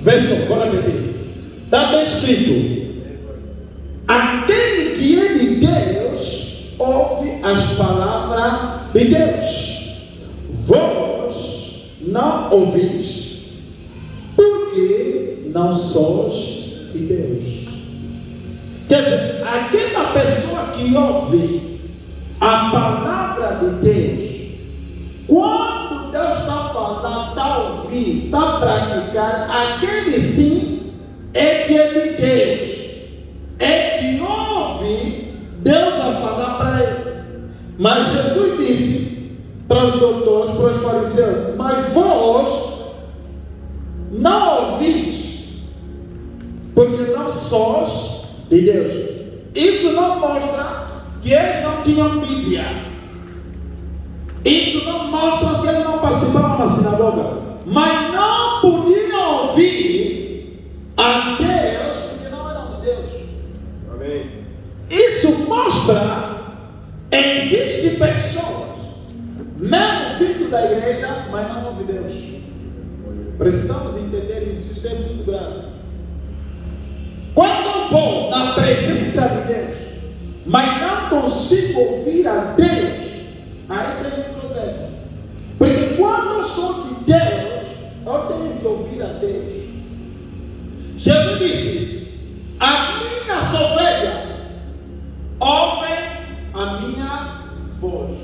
Verso, bora repetir. Está bem escrito: aquele que é de Deus ouve as palavras de Deus. Vós não ouvis, porque não sois de Deus. Quer dizer, aquela pessoa que ouve a palavra de Deus, quando Deus está falando, está a ouvir, está a praticar, aquele sim é que é de Deus, é que ouve Deus a falar para ele. Mas Jesus disse para os doutores, para os fariseus: mas vós não ouvis, porque não sois de Deus. Isso não mostra que eles não tinham Bíblia. Isso não mostra que eles não participavam na sinagoga. Mas não podiam ouvir a Deus porque não eram de Deus. Amém. Isso mostra que existem pessoas, mesmo filho da igreja, mas não ouvem Deus. Precisamos entender isso. Isso é muito grave. Quando eu vou na presença de Deus, mas não consigo ouvir a Deus, aí tem um problema. Porque quando eu sou de Deus, eu tenho que ouvir a Deus. Jesus disse: as minhas ovelhas ouvem a minha voz.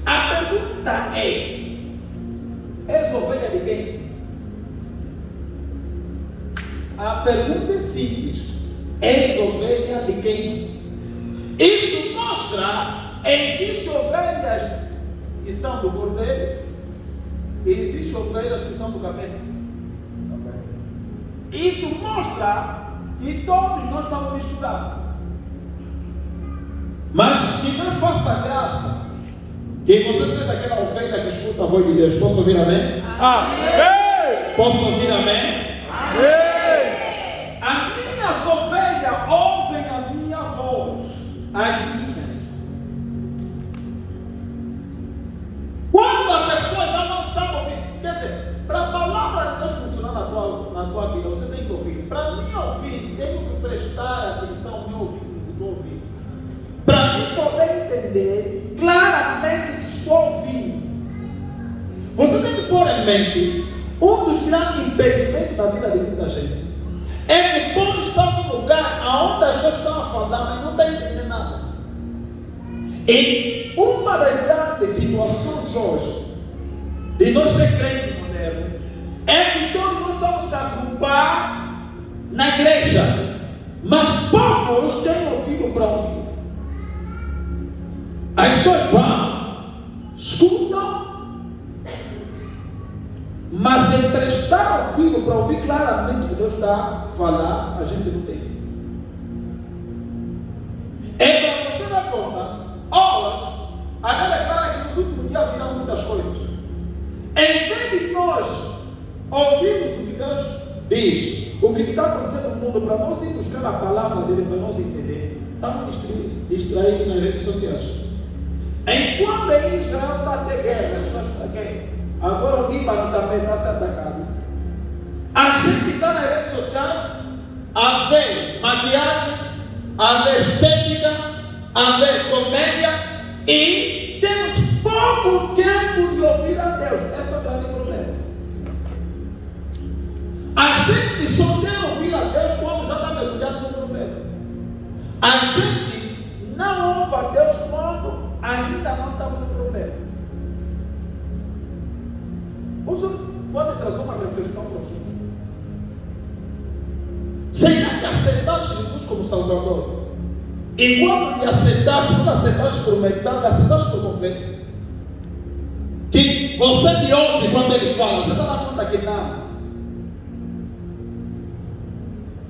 A pergunta é: és ovelha de quem? A pergunta é simples: és ovelha de quem? Isso mostra que existem ovelhas que são do cordeiro e existem ovelhas que são do camelo. Isso mostra que todos nós estamos misturados. Mas que Deus faça graça, que você seja aquela ovelha que escuta a voz de Deus. Posso ouvir amém? Amém. Posso ouvir amém? Amém. As minhas ovelhas ouvem a minha voz, as minhas. Quando a pessoa já não sabe ouvir, quer dizer, para a palavra de Deus funcionar na tua vida, você tem que ouvir. Para mim ouvir, tenho que prestar atenção ao meu ouvido que estou ouvindo. Para mim poder entender claramente que estou ouvindo. Você tem que pôr em mente, um dos grandes impedimentos da vida de muita gente é que pode estar num lugar onde as pessoas estão a falar, mas não está entendendo nada. E uma das grandes situações hoje de nós ser crente moderno é que todos nós estamos se agrupar na igreja, mas poucos têm ouvido para ouvir. As pessoas vão, escutam, mas emprestar ouvido para ouvir claramente o que Deus está a falar, a gente não tem. É para você dar conta, aulas, a Bíblia declara que nos últimos dias virão muitas coisas. Em vez de nós ouvirmos o que Deus diz, o que está acontecendo no mundo, para nós ir buscar a palavra dele, para nós entender, estamos distraídos nas redes sociais. Enquanto em Israel está a ter guerra, as pessoas estão aqui. Agora o Líbano também está sendo atacado. A gente está nas redes sociais a ver maquiagem, a ver estética, a ver comédia e temos pouco tempo de ouvir a Deus. Esse é o grande problema. A gente só quer ouvir a Deus quando já está mergulhado no problema. A gente não ouve a Deus quando ainda não estamos no problema. Você pode trazer uma reflexão profunda. Será que aceitaste Jesus como Salvador? E quando me aceitaste, não aceitaste por metade, aceitaste por completo? Que você me ouve quando ele fala, você está na conta que não.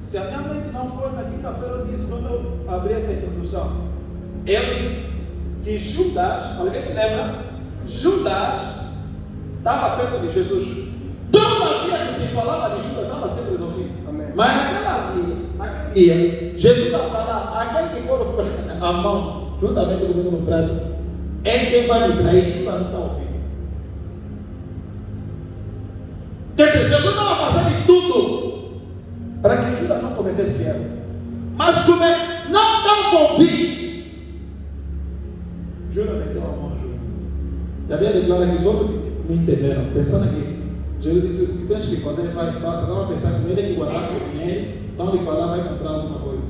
Se a minha mente não for na quinta-feira, eu disse quando eu abri essa introdução, eu disse que Judas, alguém se lembra? Judas estava perto de Jesus. Toda vida que se falava de Judas estava sempre no fim. Amém. Mas naquele dia, Jesus está falando, aquele que pôr a mão juntamente comigo no prato, é quem vai me trair. Judas não está ouvindo. Quer dizer, Jesus estava fazendo tudo para que Judas não cometesse erro. Mas como é, não estava ouvindo. Judas meteu a mão a Judas. Já havia declarado que os outros não entenderam, pensando que Jesus disse: o que tens que fazer, vai e faça. Estava pensando que ele é que guardar o dinheiro, então ele falar, vai comprar alguma coisa.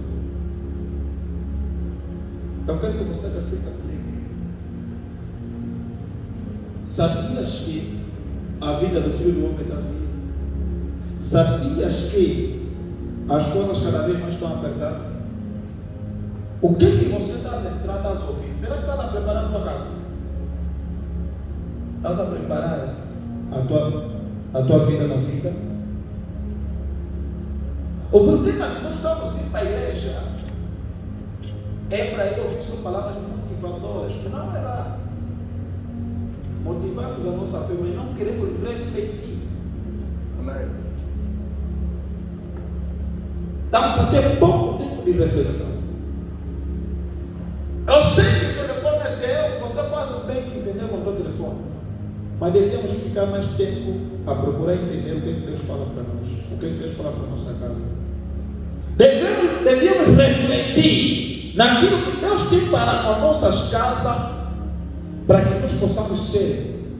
Eu quero que você reflita comigo. Sabias que a vida do Filho do Homem está viva? Sabias que as coisas cada vez mais estão apertadas? O que você está centrado a ouvir? Será que está preparando a tua casa? Estás a preparar a tua vida na vida? O problema é que nós estamos indo para a igreja é para ele ouvir suas palavras motivadoras, que não é lá. Motivamos a nossa fé, mas não queremos refletir. Amém. Estamos a ter pouco tempo de reflexão. Eu sei que o telefone é teu, você faz o bem que entendeu com o teu telefone. Mas devíamos ficar mais tempo a procurar entender o que Deus fala para nós, o que Deus fala para a nossa casa. Devíamos refletir naquilo que Deus tem para as nossas casas, para que nós possamos ser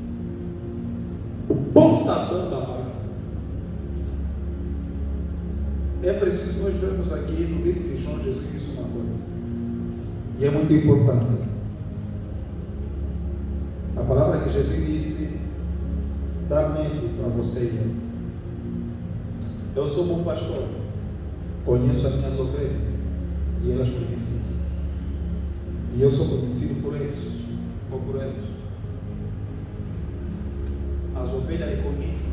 o portador da palavra. É preciso nós vermos aqui no livro de João, Jesus disse uma coisa, e é muito importante. A palavra que Jesus disse dá medo para você e eu. Eu sou bom pastor, conheço as minhas ovelhas e elas conhecem. E eu sou conhecido por eles, ou por elas. As ovelhas lhe conhecem.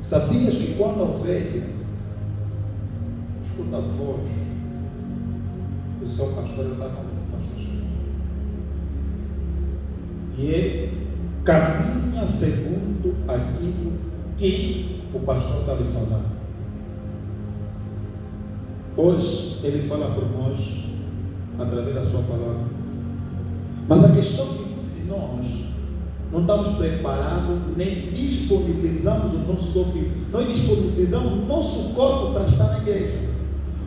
Sabias que quando a ovelha escuta a voz do seu pastor, ele está contra o pastor, e ele caminha segundo aquilo que o pastor está lhe falando. Hoje ele fala por nós através da sua palavra. Mas a questão é que muitos de nós não estamos preparados, nem disponibilizamos o nosso ouvido. Nós disponibilizamos o nosso corpo para estar na igreja,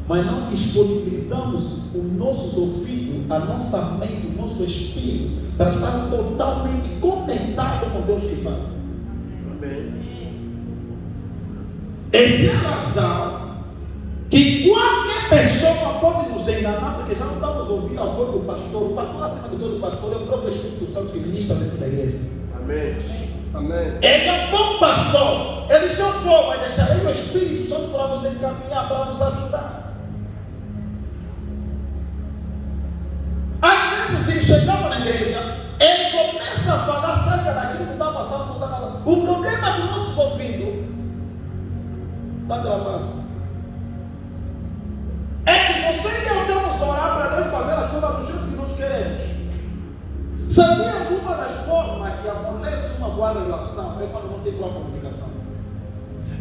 mas não disponibilizamos o nosso ouvido, a nossa mente, o nosso espírito, para estar totalmente conectado com Deus que fala. Amém. Essa é a razão que qualquer pessoa pode nos enganar, porque já não estamos ouvindo a voz do pastor. O pastor, acima de todo, o pastor é o próprio Espírito Santo que ministra dentro da igreja. Amém. Amém. Ele é um bom pastor. Ele se eu for, vai deixar aí o Espírito Santo para você encaminhar, para nos ajudar. Às vezes, ele chegava na igreja, ele começa a falar acerca daquilo que está passando com o Satanás. O problema é que o nosso ouvido está gravado. É que você e eu temos que orar para Deus fazer as coisas do jeito que nós queremos. Sabia que uma das formas que amolece uma boa relação é quando não tem boa comunicação?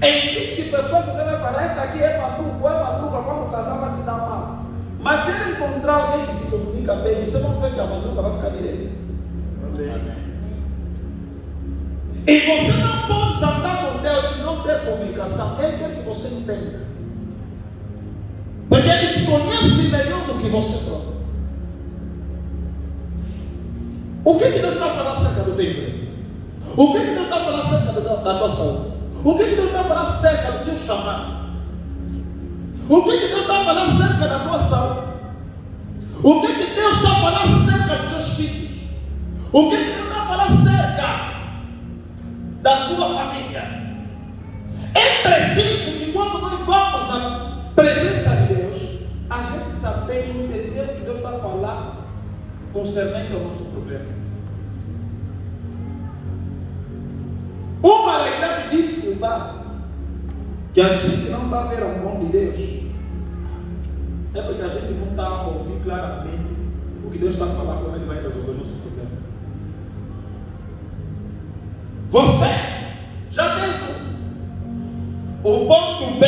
Existe pessoas que você vai falar, esse aqui é maluca, quando o casal vai se dar mal. Mas se ele encontrar alguém que se comunica bem, você vai ver que a maluca vai ficar direito. Amém. E você não pode andar com Deus se não ter comunicação. Ele quer que você entenda. Porque ele te conhece melhor do que você próprio. O que Deus está falando acerca do teu emprego? O que Deus está falando acerca da tua saúde? O que Deus está falando acerca do teu chamado? O que Deus está falando acerca da tua saúde? O que Deus está falando acerca dos teus filhos? O que Deus está falando acerca da tua família? É preciso que quando nós vamos na presença de Deus, a gente saber entender o que Deus está falando concernente ao nosso problema. Uma das grandes dificuldades que a gente não está vendo a mão de Deus é porque a gente não está a ouvir claramente o que Deus está falando, como Ele vai resolver o nosso problema. Você já tem o ponto B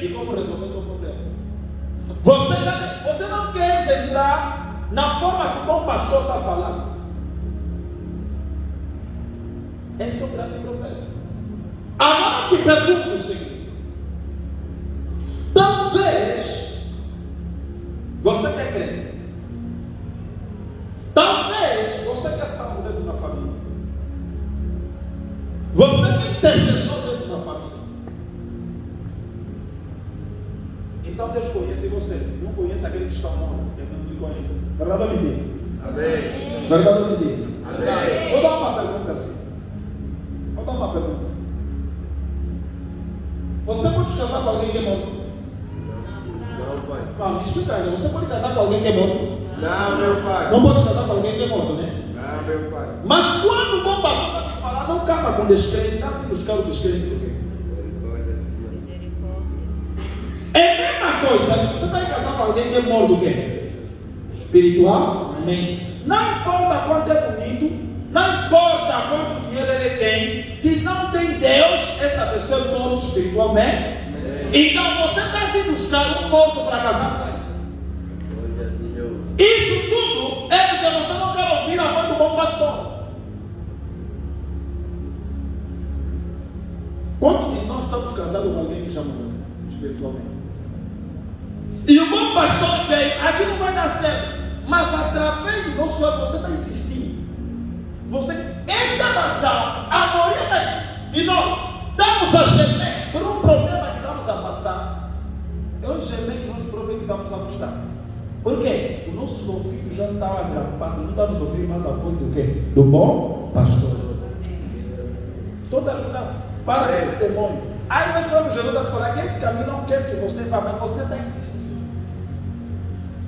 de como resolver o seu problema. Você não quer entrar na forma que o bom pastor está falando. Esse é o grande problema. Agora te pergunto o seguinte: talvez você quer crente, talvez você quer salvo dentro da família, você quer intercessor dentro da família. Então Deus conhece você, não conhece aquele que está morto, ele não lhe conhece. Verdade ou mentira? Amém. Verdade ou mentira? Amém. Vou dar uma pergunta assim. Vou dar uma pergunta. Você pode casar com alguém que é morto? Não, pai. Não, me explica ainda. Você pode casar com alguém que é morto? Não, meu pai. Não pode casar com alguém que é morto, né? Não, meu pai. Mas quando o bom pastor está te falar, não casa com descrente, está se buscar o descrente por quê? É a mesma coisa. Você vai casar com alguém que é morto o quê? Espiritualmente. Não importa quanto é bonito, não importa quanto dinheiro ele tem, se não tem Deus, essa pessoa é morto espiritualmente. Então você está se buscar um morto para casar com ele. Isso tudo é porque você não quer ouvir a voz do bom pastor. Quanto de nós estamos casados com alguém que já morreu espiritualmente? E o bom pastor veio, aqui não vai dar certo, mas através do nosso olho você está insistindo. Essa razão, a maioria de nós estamos a gemer por um problema que estamos a passar. É um gemer que nós problemas que estamos a gostar. Por quê? Os nossos ouvidos já estão agrapados, não estamos ouvindo mais a voz do quê? Do bom pastor. Toda ajuda para o demônio. Aí nós vamos Jesus está falar que esse caminho não quer que você vá, mas você está insistindo.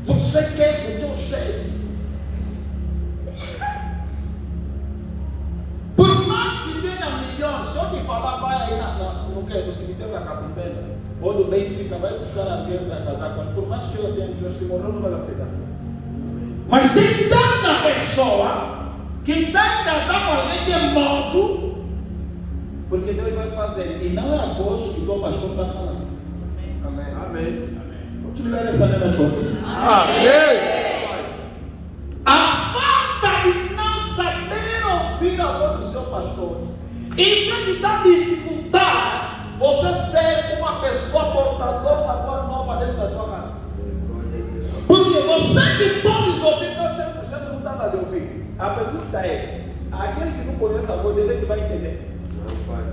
Você quer o teu jeito. Por mais que tenha milhões, se eu te falar, vai aí no cemitério da Catumbena, ou do Benfica, vai buscar alguém para casar com ele. Por mais que eu tenha milhões, se morrer, não vai aceitar. Mas tem tanta pessoa que está em casar com alguém que é morto, porque Deus vai fazer, e não é a voz que o pastor está falando. Amém. Amém. Vamos ligar essa mesma história. Amém. A falta de não saber ouvir a voz do seu pastor, isso é que dá dificuldade você ser uma pessoa portadora da boa nova dentro da tua casa. Porque você que pode ouvir, não é 100% não está de ouvir. A pergunta é: aquele que não conhece a voz dele é que vai entender. Não, pai.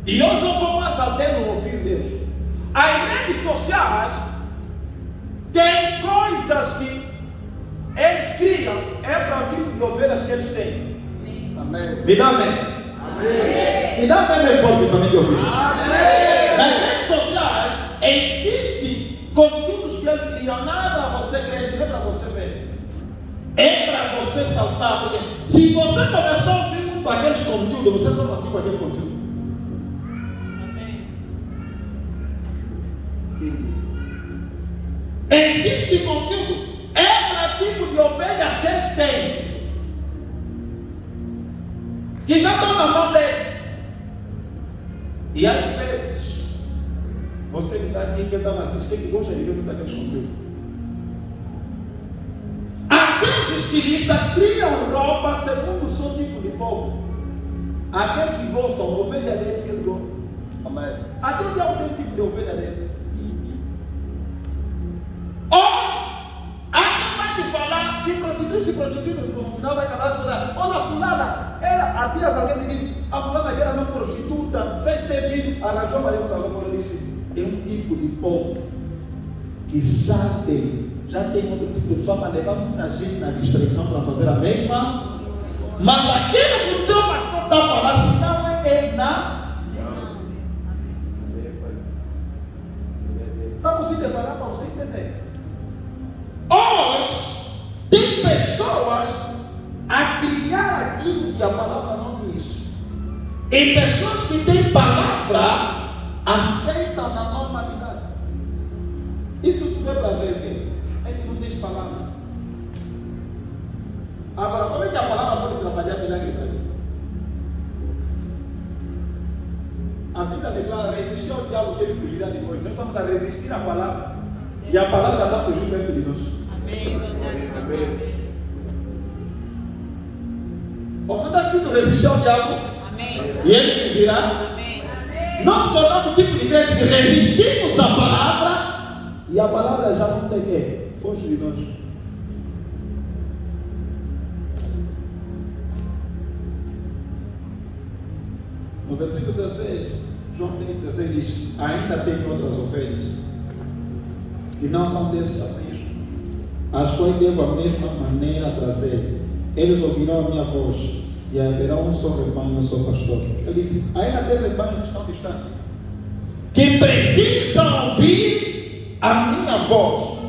E hoje eu vou mais além no ouvir Deus. As redes sociais têm coisas que eles criam, é para o tipo de ovelhas que eles têm. Amém. Me dá amém. Amém. Me dá amém bem forte para mim de ouvir. Amém. Nas redes sociais existem conteúdos que eles criam, não é para você crer, não é para você ver. É para você saltar, porque se você começar a ouvir muito aqueles conteúdos, você toma tipo aquele conteúdo. Existe conteúdo, é para tipo de ovelhas que eles têm, que já estão na mão deles. E às vezes, você que está aqui, que está assistindo, que gosta de ver muito aqueles conteúdos. Até os estilistas criam roupa segundo o seu tipo de povo. Aquele que gosta, a ovelha deles que ele gosta. Amém. Até o diabo tem um tipo de ovelha dele. Hoje, alguém vai te falar, se prostitui, no final vai casar com ela. Olha, fulana, há dias alguém me disse, a fulana que era uma prostituta, fez ter filho, arranjou o marido, casou com ela. Disse, é um tipo de povo que sabe, já tem outro tipo de pessoa para levar muita gente na distração para fazer a mesma. Mas aquilo que o teu pastor está falando, se não é ele, não. Vamos se deparar para você entender. Hoje, tem pessoas a criar aquilo que a palavra não diz. E pessoas que têm palavra aceitam na normalidade. Isso tudo é para ver o quê? É que não tens palavra. Agora, como é que a palavra pode trabalhar milagre para ti? A Bíblia declara: resistir ao diabo que ele fugirá de vós. Nós estamos a resistir à palavra. E a palavra está fugindo dentro de nós. Amém. Amém. Como está escrito, resistir ao diabo. Amém. E ele fugirá. Amém. Nós tornamos o tipo de crente que resistimos à palavra e a palavra já não tem que foge de nós. No versículo 16, João 16 diz: ainda tem outras ovelhas que não são desses apriscos, as quais devo a mesma maneira trazer. Eles ouvirão a minha voz e haverá um só rebanho, um só pastor. Ele disse: ainda tem rebanhos que estão distantes, que precisam ouvir a minha voz.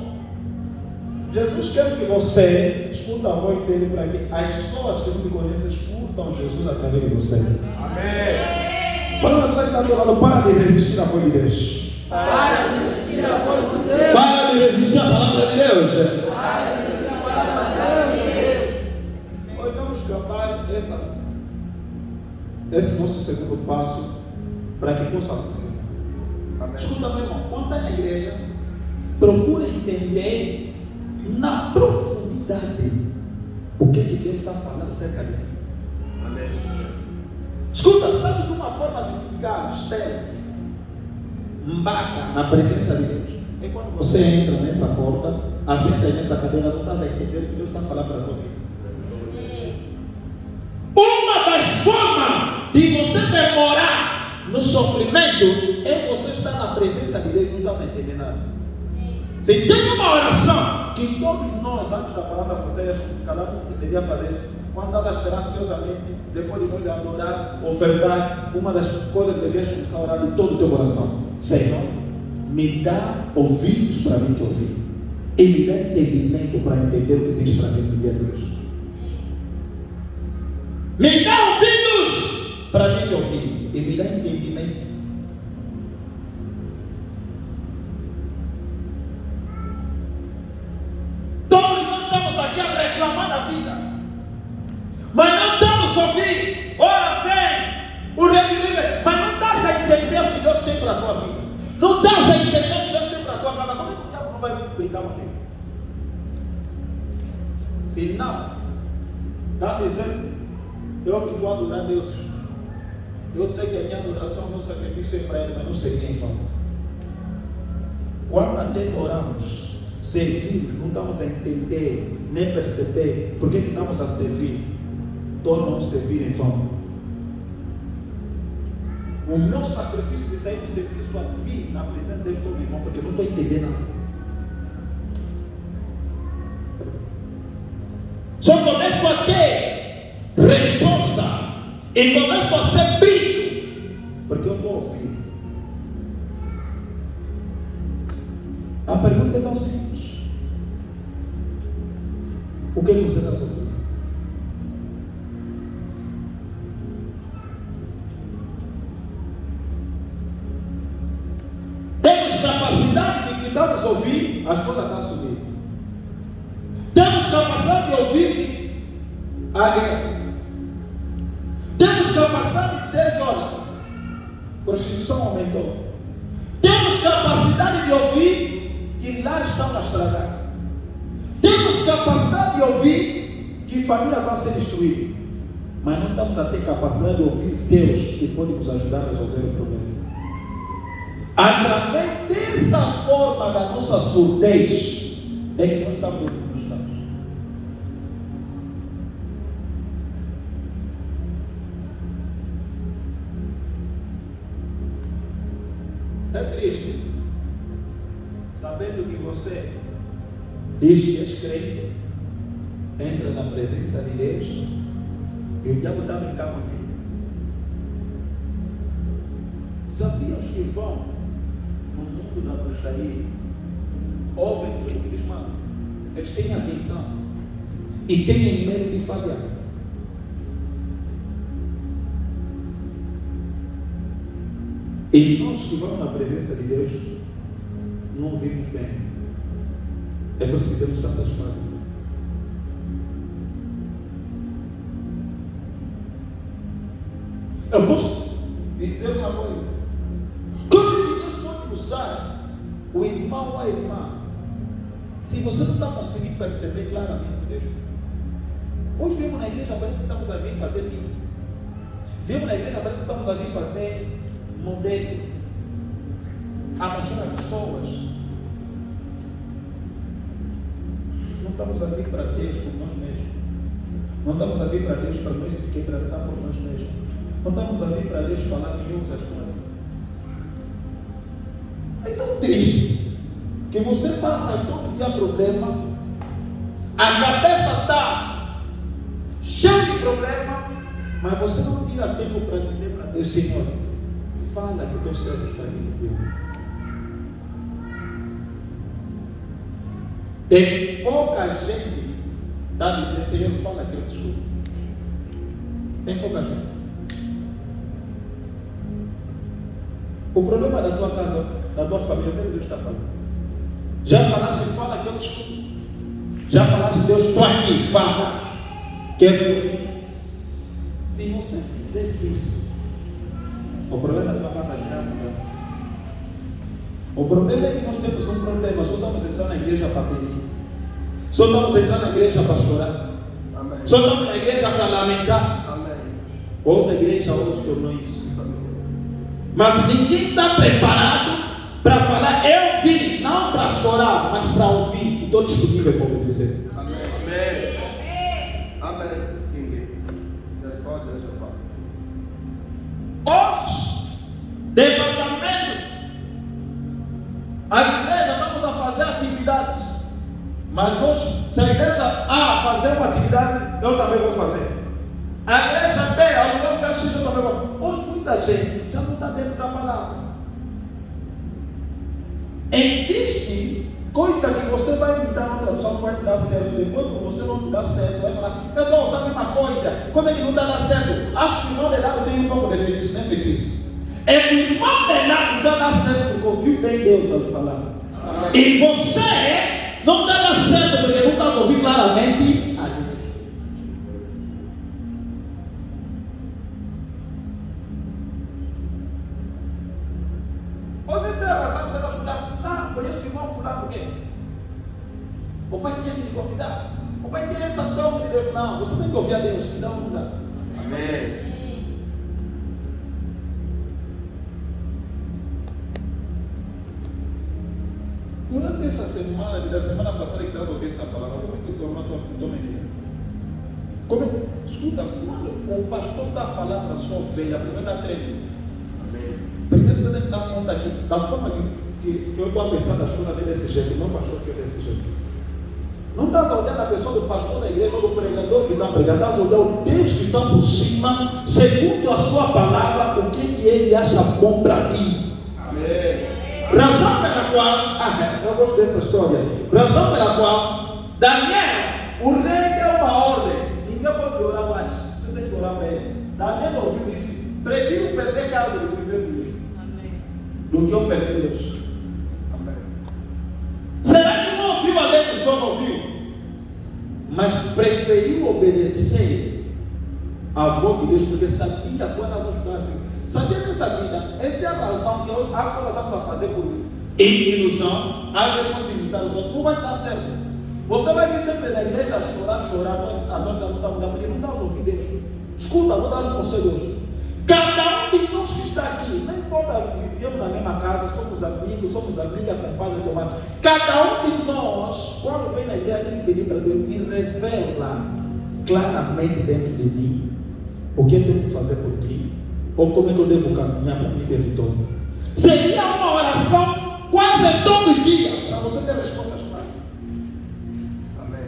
Jesus quer que você escuta a voz dele para que as pessoas que não te conhecem escutam Jesus através de você. Amém. Fala para você que está do lado, para de resistir à voz de Deus. Para de resistir à voz de Deus. Para de resistir à palavra de Deus. Para de resistir à palavra de Deus. Nós vamos cantar esse nosso segundo passo para que possa funcionar. Amém. Escuta, meu irmão, quando está na igreja, procura entender na profundidade o que Deus está falando acerca de ti. Amém. Escuta, sabes uma forma de ficar estéril, mbaca na presença de Deus? É quando você entra nessa porta, assenta nessa cadeira, não estás a entender o que Deus está falando para a tua vida. Uma das formas de você demorar no sofrimento é você estar na presença de Deus e não estás a entender nada. Se tem uma oração que todos nós, antes da palavra vocês, cada um devia fazer isso, quando estava esperando ansiosamente, depois de nós adorar, ofertar, uma das coisas que devias começar a orar de todo o teu coração: Senhor, me dá ouvidos para mim te ouvir, e me dá entendimento para entender o que tens para mim no dia de hoje. Me dá ouvidos para mim te ouvir, e me dá entendimento. Todos nós estamos aqui a reclamar da vida, mas não estamos a ouvir. Ora vem o redimir, mas não estás a entender o que Deus tem para a tua vida. Não estás a entender o que Deus tem para a tua casa. Como é que o diabo não vai brigar contigo? Se não, está dizendo: eu que vou adorar Deus. Eu sei que a minha adoração, meu sacrifício é para Ele, mas não seria em vão. Quando até oramos, servimos, não estamos a entender, nem perceber por que estamos a servir, tornam servir em vão. O meu sacrifício de sair do serviço a vir na presença de Deus todo em vão, porque eu não estou entendendo nada. Só começo a ter resposta e começo a ser brilho, porque eu estou ouvindo. A pergunta é tão simples: o que você está sofrendo? Temos capacidade de que estamos a ouvir, as coisas estão a subir. Temos capacidade de ouvir a guerra. Temos capacidade de dizer que, olha, a prostituição aumentou. Temos capacidade de ouvir que lá estão a estragar. Temos capacidade de ouvir que família está a ser destruída. Mas não estamos a ter capacidade de ouvir Deus que pode nos ajudar a resolver o problema. Através dessa forma da nossa surdez é que nós estamos onde nós estamos. É triste sabendo que você diz que és crente, entra na presença de Deus e o diabo está brincando contigo. Sabiam os que vão no mundo da bruxaria, ouvem tudo que eles mandam, eles têm atenção e têm medo de falhar. E nós que vamos na presença de Deus não ouvimos bem. É por isso que temos tantas falhas. Eu posso lhe dizer uma coisa: como que Deus pode usar o irmão ou a irmã se você não está conseguindo perceber claramente Deus? Hoje viemos na igreja, parece que estamos a vir fazer missa. Viemos na igreja, parece que estamos a vir fazer modelo. Abençoar as pessoas. Não estamos a vir para Deus por nós mesmos. Não estamos a vir para Deus para nós se quebrantar por nós mesmos. Não estamos a vir para Deus falar miúdas com Ele. É tão triste que você passa todo dia problema, a cabeça está cheia de problema, mas você não tira tempo para dizer para Deus: Senhor, fala que o teu servo está vindo de ouvir. Tem pouca gente que está dizendo: Senhor, fala que eu te escuto. Tem pouca gente. O problema da tua casa, da tua família, o que Deus está falando? Já falaste, fala que eu te escuto. Já falaste, Deus, estou aqui, fala, quero te ouvir. Se você fizesse isso, o problema da tua casa já não. O problema é que nós temos um problema, só estamos entrando na igreja para pedir, só estamos entrando na igreja para chorar, Amém. só estamos na igreja para lamentar. Amém. Hoje a igreja hoje tornou isso. Mas ninguém está preparado para falar: eu vim, não para chorar, mas para ouvir. E estou disponível para obedecer. Amém. Amém. Amém. Ninguém. Misericórdia, Deus, Pai. Hoje, departamento, as igrejas vamos a fazer atividades. Mas hoje, se a igreja A fazer uma atividade, eu também vou fazer. A igreja B, alugar um cachê, eu também vou. Hoje muita gente já não está dentro da palavra. Existe coisa que você vai imitar na outra pessoa, não vai te dar certo. Depois que você não te dá certo, vai falar: eu estou usando a mesma coisa, como é que não está dando certo? Acho que o irmão de lado tem um pouco de feitiço, não é feitiço. É que o irmão de lado está dando certo porque ouviu bem Deus está falando. E você não está dando certo porque não está ouvindo claramente a Deus. Hoje você é razão, você vai escutar: ah, conheço o irmão fulano, por quê? O pai tinha que lhe convidar. O pai tinha essa opção de Deus. Não, você tem que ouvir a Deus, senão não dá. Amém. Durante essa semana, da semana passada que estava ouvindo essa palavra, como é que tornou a tua menina? Como é? Escuta, quando o pastor está falando para a sua ovelha, primeiro está treinando. Amém. Primeiro você tem que dar conta aqui, da forma que eu estou a pensar das coisas desse jeito, não o pastor que é desse jeito. Não estás a olhar a pessoa do pastor da igreja ou do pregador que está pregando, estás a olhar o Deus que está por cima, segundo a sua palavra, o que ele acha bom para ti. Amém. Razão pela qual, eu gosto dessa história, razão pela qual Daniel, o rei deu uma ordem: ninguém pode orar mais, você tem que orar para ele. Daniel ouviu isso: prefiro perder cargo de primeiro-ministro do que eu perder Deus. Amém. Será que não ouviu a Deus, só não ouviu? Mas preferiu obedecer a voz de Deus, porque sabia quando a voz estava. Sabia nessa vida, essa é a razão que agora estamos a fazer por ilusão, a vezes imitar os outros, não vai dar certo. Você vai vir sempre na igreja chorar, a dor da luta mudar, porque não está ouvindo Deus. Escuta, vou dar um conselho hoje. Cada um de nós que está aqui, não importa, vivemos na mesma casa, somos amigos, acompanhados, tomados. Cada um de nós, quando vem na igreja, tem que pedir para Deus: me revela claramente dentro de mim o que eu tenho que fazer por ti, ou como é que eu devo caminhar para mim ter vitória. Seria uma oração quase todos os dias para você ter respostas claras. Amém.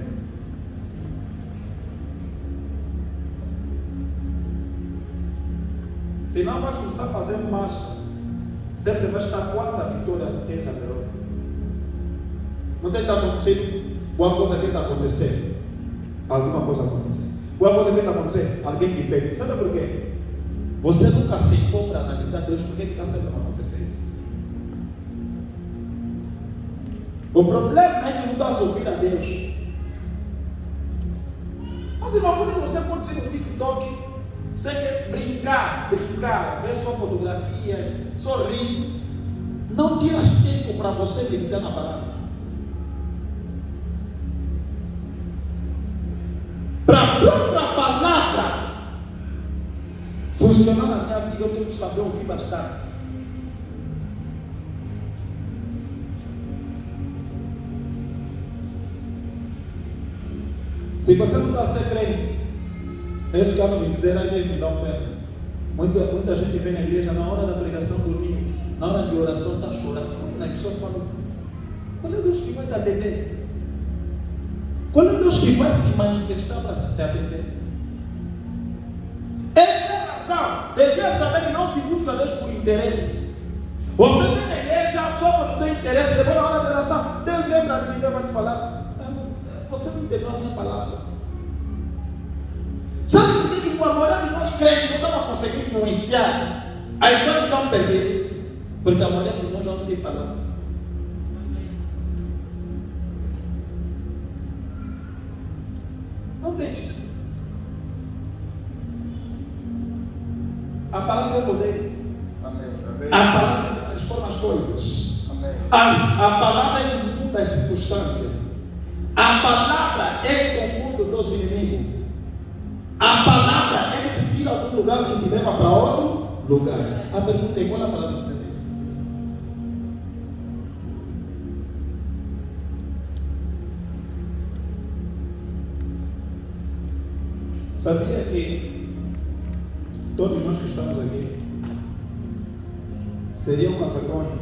Senão vai começar a fazer marcha, sempre vai estar quase a vitória tens a derrota. Não tem que estar acontecendo boa coisa que está acontecendo, alguma coisa acontece. Boa coisa que está acontecendo, alguém te pede. Sabe por quê? Você nunca sentou para analisar Deus, por que está sempre a acontecer isso? O problema é que não está ouvindo a Deus. Mas irmão, como você pode ser no TikTok, você quer brincar, ver só fotografias, sorrir, não tiras tempo para você meditar na palavra. Para funcionar na minha vida, eu tenho que saber ouvir bastante. Se você não está a ser crente, é isso que eu vou dizer, aí mesmo dá um pé. Muita gente vem na igreja na hora da pregação dormindo, na hora de oração está chorando. A pessoa fala: qual é o Deus que vai te atender? Qual é o Deus que vai se manifestar para te atender? Essa é a razão. Devia saber que não se busca Deus por interesse. Você vem na igreja só quando tem interesse, depois na hora da oração, Deus lembra de mim, Deus vai te falar: você não entendeu a minha palavra. Sabe por que a maioria de nós crentes não estamos conseguindo influenciar? As pessoas estão perdendo, porque a maioria de nós já não tem palavra. Não tem. A palavra é poder. Amém. Amém. A palavra transforma as coisas. Amém. A palavra é que muda as circunstâncias. A palavra é que confunde os teus inimigos. A palavra é que te tira de um lugar e te leva para outro lugar. A pergunta é: qual é a palavra que você tem? Sabia que todos nós que estamos aqui seria uma vergonha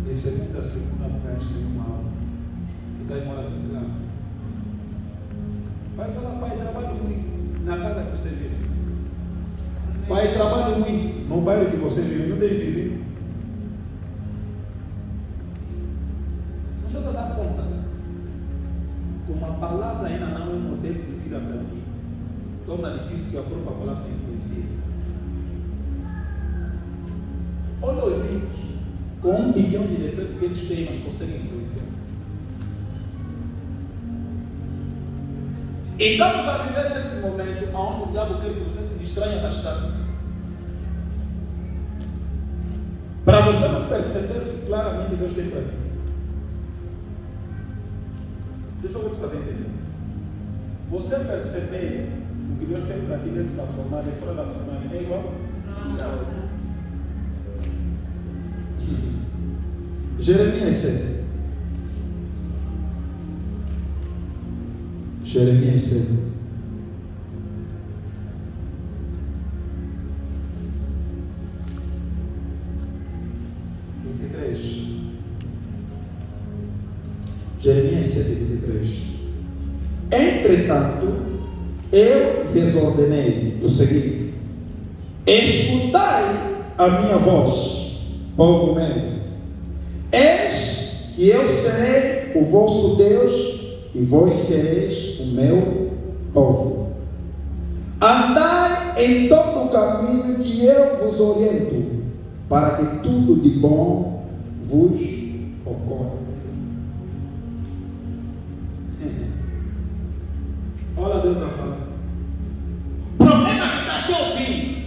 de segunda a segunda parte de uma aula e daí mora bem claro. Vai falar: pai, trabalho muito na casa que você vive. Pai, trabalho muito no bairro que você vive, não tem vizinho. Não dá para dar conta. Como a palavra ainda não é um modelo de vida para ti, torna difícil que a própria palavra influencie. Olha os ímpios, com 1 bilhão de defeitos que eles têm, mas conseguem influenciar. E estamos a viver nesse momento onde o diabo quer que você se distraia bastante. Para você não perceber o que claramente Deus tem para ti. Deixa eu te fazer entender. Você perceber o que Deus tem para ti dentro da fornalha e fora da fornalha é igual? Não. Jeremias 7. Jeremias 7. Jeremias 7:23. Entretanto, eu lhes ordenei o seguinte: escutai a minha voz, povo meu. Eis que eu serei o vosso Deus e vós sereis o meu povo. Andai em todo o caminho que eu vos oriento, para que tudo de bom vos ocorra. Olha Deus a falar. O problema que está aqui ao fim.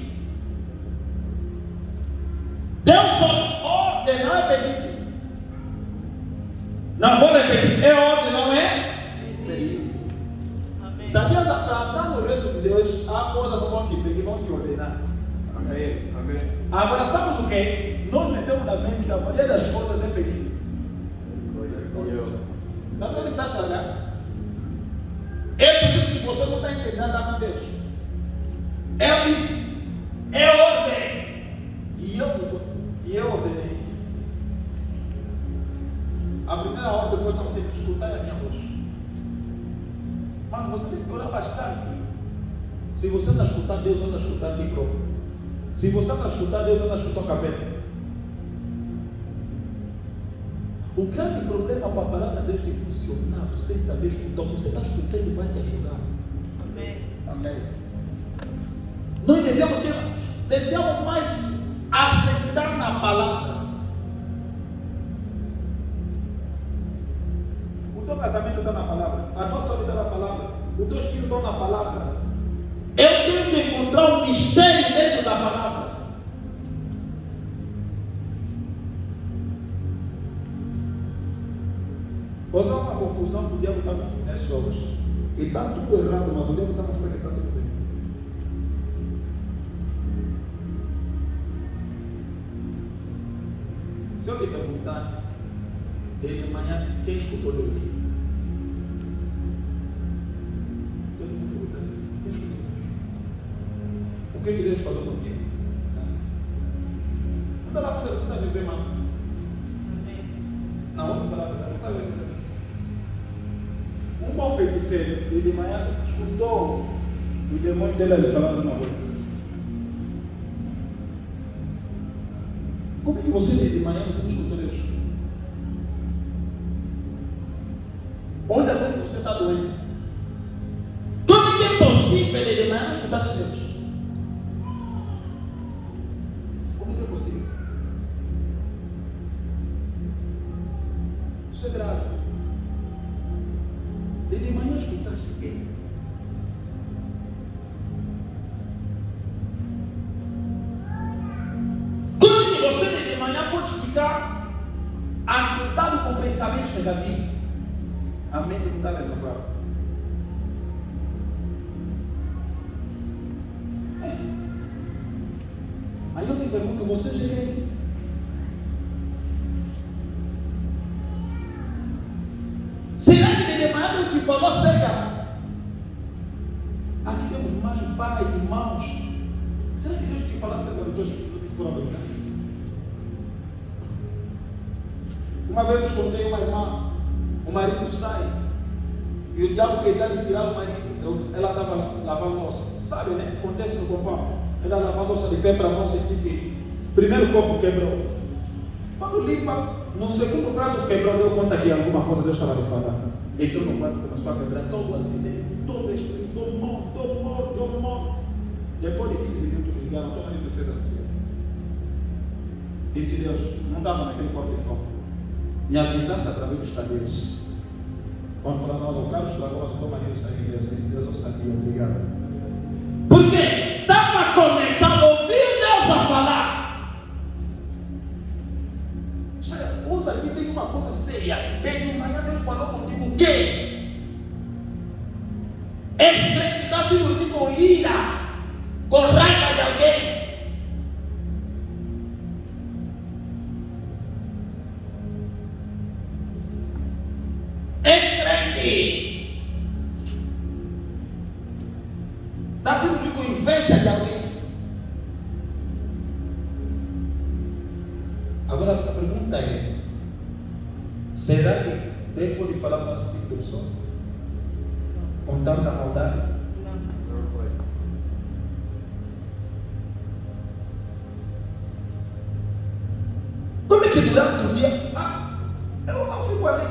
Deus ordem, não é pedido. Não vou repetir. É ordem, não é pedido. Sabia que para entrar no reino de Deus, há coisas que vão te pedir, vão te ordenar. Amém. Amém. Agora, sabes o que? Nós metemos na mente que a maioria das coisas é pedido. Na verdade, está chegando. É por isso que você não está entendendo nada com Deus. Eu disse: é ordem. E eu ordenei. A primeira ordem foi tão simples: escutar a minha voz. Mano, você tem que orar bastante. Se você não escutar Deus, anda a escutar ti próprio. Se você não escutar Deus, anda a escutar o capeta. O grande problema para a palavra de Deus de funcionar, você tem que saber escutar. Você está escutando e vai te ajudar. Amém. Amém. Nós devemos mais aceitar na palavra. O teu casamento está na palavra, a tua saúde está na palavra, os teus filhos estão na palavra. Eu tenho que encontrar um mistério dentro da palavra. Pois há uma confusão que o diabo está confundindo as pessoas. E está tudo errado, mas o diabo está mostrando que está tudo bem. perguntar, desde manhã, quem escutou Deus? Todo mundo perguntando, quem escutou Deus? O que Deus falou contigo? Não dá lá para você está vivendo, mano. Não, vamos falar a verdade, não sabe a verdade. Um bom feiticeiro, ele de manhã escutou o demônio dele ali falando uma coisa. Como é que você de manhã você não escutou Deus? Olha como você está doendo. Como é que é possível ele de manhã não escutar Deus? Como é que é possível? Isso é grave. De manhã escutaste quem? Como que você de manhã pode ficar acordado com pensamentos negativos? A mente não está renovada. Aí eu te pergunto, você já quem? Será que de manhã Deus te falou acerca? Aqui temos mãe, pai, irmãos. Será que Deus te falou acerca dos teus filhos que foram brincar? Uma vez eu escutei uma irmã, o marido sai e o diabo queria lhe tirar o marido. Ela estava lavando louça. Sabe, né? Acontece no compão. Ela lavava a louça de pé para a moça e que primeiro copo quebrou. Quando limpa, no segundo prato quebrou, deu conta que alguma coisa Deus estava lhe falando. Entrou no quarto, começou a quebrar todo o acidente, todo o espírito, tomou. Depois de 15 minutos ligaram, todo mundo fez assim. Disse Deus, não estava naquele quarto de fome. Me avisaste através dos cadeiros. Quando falaram, olha, o carro estragou, mas o teu marido saiu de Deus. Disse Deus, eu sabia, obrigado. Porque estava conectado, ouviu Deus a falar. Usa aqui, tem uma coisa séria. Desde manhã Deus falou contigo o quê? És crente que está se dormindo com ira, com raiva de alguém. És crente. Está se dormindo com inveja de alguém. Agora a pergunta é: será que Deus pode falar com esse tipo de pessoa? Com tanta maldade? Não pode. Como é que durante o dia? Eu fico ali,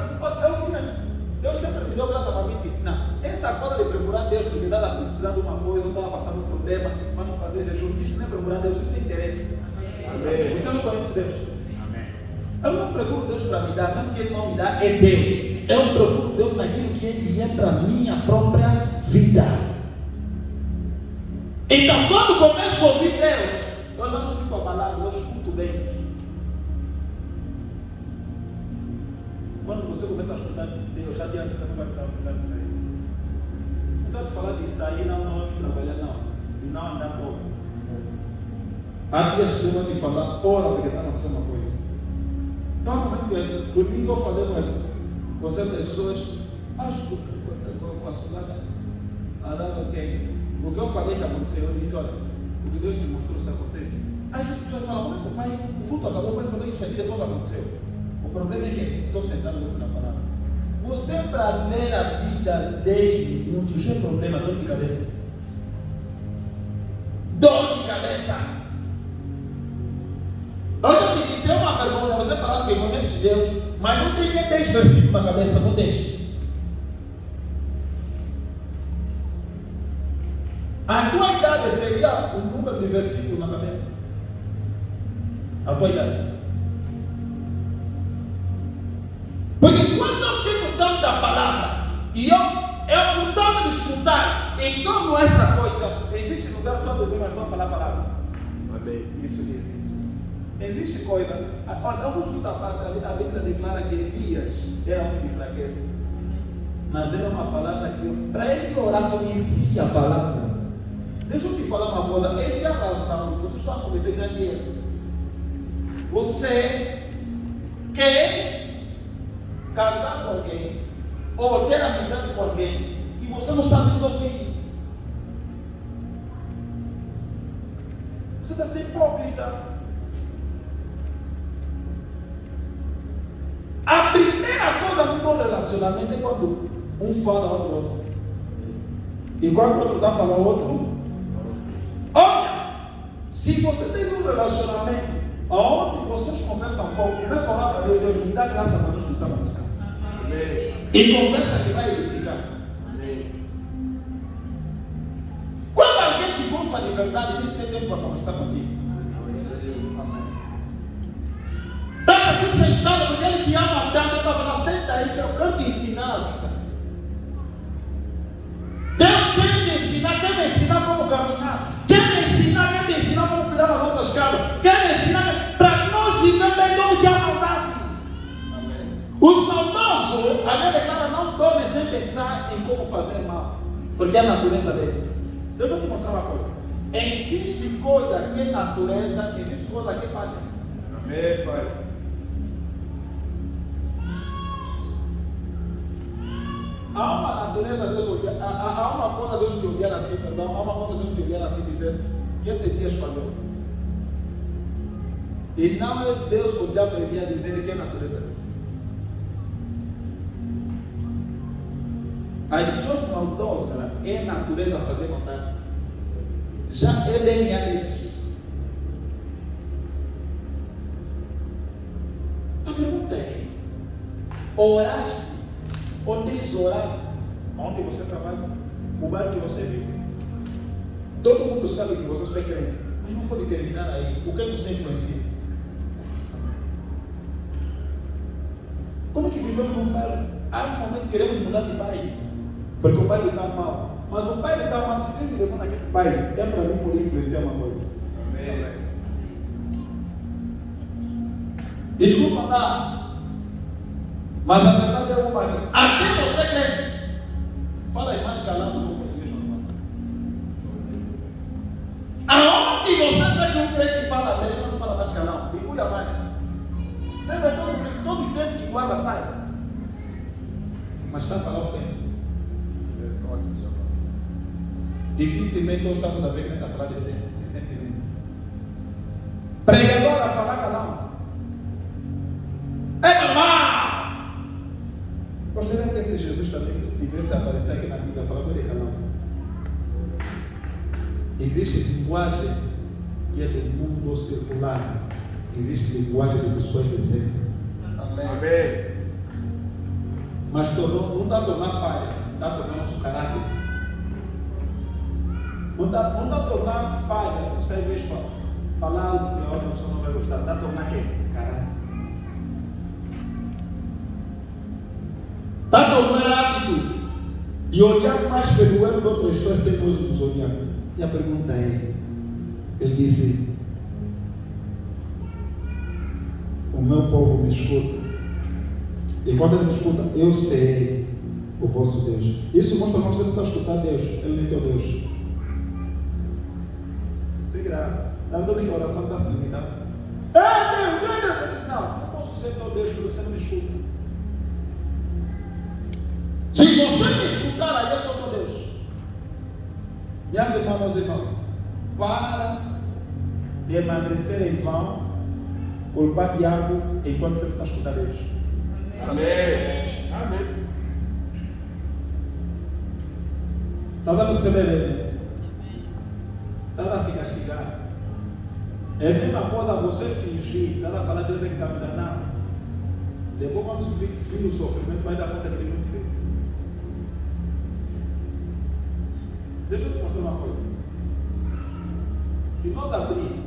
Deus sempre me deu graça para mim te ensinar. Essa coisa de procurar Deus, porque estava precisando de uma coisa, eu estava passando um problema, vamos fazer jejum. Isso não é procurar Deus, isso é interesse. Amém. Você não conhece Deus. Amém. Eu não procuro Deus para me dar, não que Ele não me dá, é Deus. Eu procuro Deus naquilo que Ele é para a minha própria vida. Então, quando começo a ouvir Deus, eu já não fico abalado, eu escuto bem. Quando você começa a escutar Deus, já diante você não vai ter a vontade de sair. Não estou te falando de sair, não ir trabalhar, não. E não andar todo. Há dias que eu vou te falar, ora, porque está acontecendo uma coisa. Normalmente, domingo eu falei com certas pessoas, acho que com a Suzana, ok. O que eu falei que aconteceu, eu disse, olha, o que Deus me mostrou se acontecer. Aí as pessoas falam, como é que o pai, o culto acabou, o pai falou isso aqui, depois aconteceu. O problema é que estou sentado na palavra. Você para ler a vida 10 minutos é problema, dor de cabeça. Dor de cabeça. Eu te disse, é uma vergonha você falar que conhece Deus, mas não tem nem 10 versículos na cabeça, não deixe. A tua idade seria o número de versículos na cabeça? A tua idade. Porque quando eu tenho tanto da palavra, e eu não de escutar, em torno essa coisa, existe lugar todo mundo vai falar a palavra. Amém. Isso existe. Existe coisa. Olha, eu vou escutar a parte, a Bíblia declara que Elias era um homem de fraqueza. Mas era uma palavra que, para ele orar, conhecia a palavra. Deixa eu te falar uma coisa, essa é a razão que vocês estão a cometer grande erro. Você queres casar com alguém ou ter amizade com alguém e você não sabe resolver. Você está sendo hipócrita. A primeira coisa no bom relacionamento é quando um fala ao outro. E quando o outro está falando ao outro. Olha, se você tem um relacionamento onde vocês conversam um pouco, começa a orar para Deus, Deus me dá graça para nós começarmos a pensar. E conversa que vai edificar. Quando alguém te gosta de verdade, tem que ter tempo para conversar contigo. Está aqui sentado porque ele te ama tanto, eu estava lá, senta aí que eu quero te ensinar a vida. Deus quer te ensinar, quer me ensinar como caminhar, quer te ensinar como cuidar das nossas casas, quer me ensinar para nós viver bem onde que há maldade. Os maldosos, a minha declara, não dormem sem pensar em como fazer mal, porque é a natureza dele. Deixa eu te mostrar uma coisa. Existe coisa que é natureza, existe coisa que é falha. Amém, Pai. Há uma natureza Deus odiar, há uma coisa Deus te odiar assim, perdão, há uma coisa Deus te odiar assim, dizer que esse dia falhou. E não é Deus odiar para ele dizer que é natureza dele. As pessoas maldosas é natureza fazer maldade. Já é DNA deles. A pergunta é: oraste ou tens orado onde você trabalha, o bairro que você vive? Todo mundo sabe que você só é crente, mas não pode terminar aí. O que você influencia? Como é que vivemos num bairro? Há um momento que queremos mudar de bairro, porque o bairro está mal. Mas o bairro está mal, se tem telefone naquele bairro, é para mim poder influenciar uma coisa. Amém. Desculpa lá. Mas a verdade é uma aqui. Até você crê. Fala mais calado do que o português normal. Aonde você vê que um crente fala bem, ele não fala mais calado. E cuida mais. Você vê todos os dentes que guarda sai. Mas está a falar ofensa. Dificilmente nós estamos a ver quem está a falar de sentimento. Pregador a falar calado. É normal. Gostaria que esse Jesus também tivesse aparecido aqui na Bíblia falando de canal. Existe linguagem que é do mundo circular. Existe linguagem de pessoas decentes. Amém. Mas não está a tornar falha, está a tornar nosso caráter. Não está a tornar falha, você às vezes falar algo que a outra pessoa não vai gostar. Está a tornar quem? Caráter. Está a tornar hábito e olhar mais pelo erro de outras pessoas sem nós nos olhar. E a pergunta é: ele disse, o meu povo me escuta. E quando ele me escuta, eu serei o vosso Deus. Isso mostra que você não está a escutar Deus, ele nem é teu Deus. Isso é grave. Está vendo que a oração está se limitando? Deus! Ele diz, não posso ser teu Deus porque você não me escuta. Se você me escutar, aí eu sou teu Deus. Minhas irmãs, meus irmãos, para de emagrecer em vão, culpar diabo enquanto você está a escutar Deus. Amém. Amém. Está dando você beber? Está a se castigar? É a mesma coisa você fingir, está a falar Deus é que está me danando. Depois quando vir o sofrimento, vai dar conta que ele não te deu. Deixa eu te mostrar uma coisa. Se nós abrir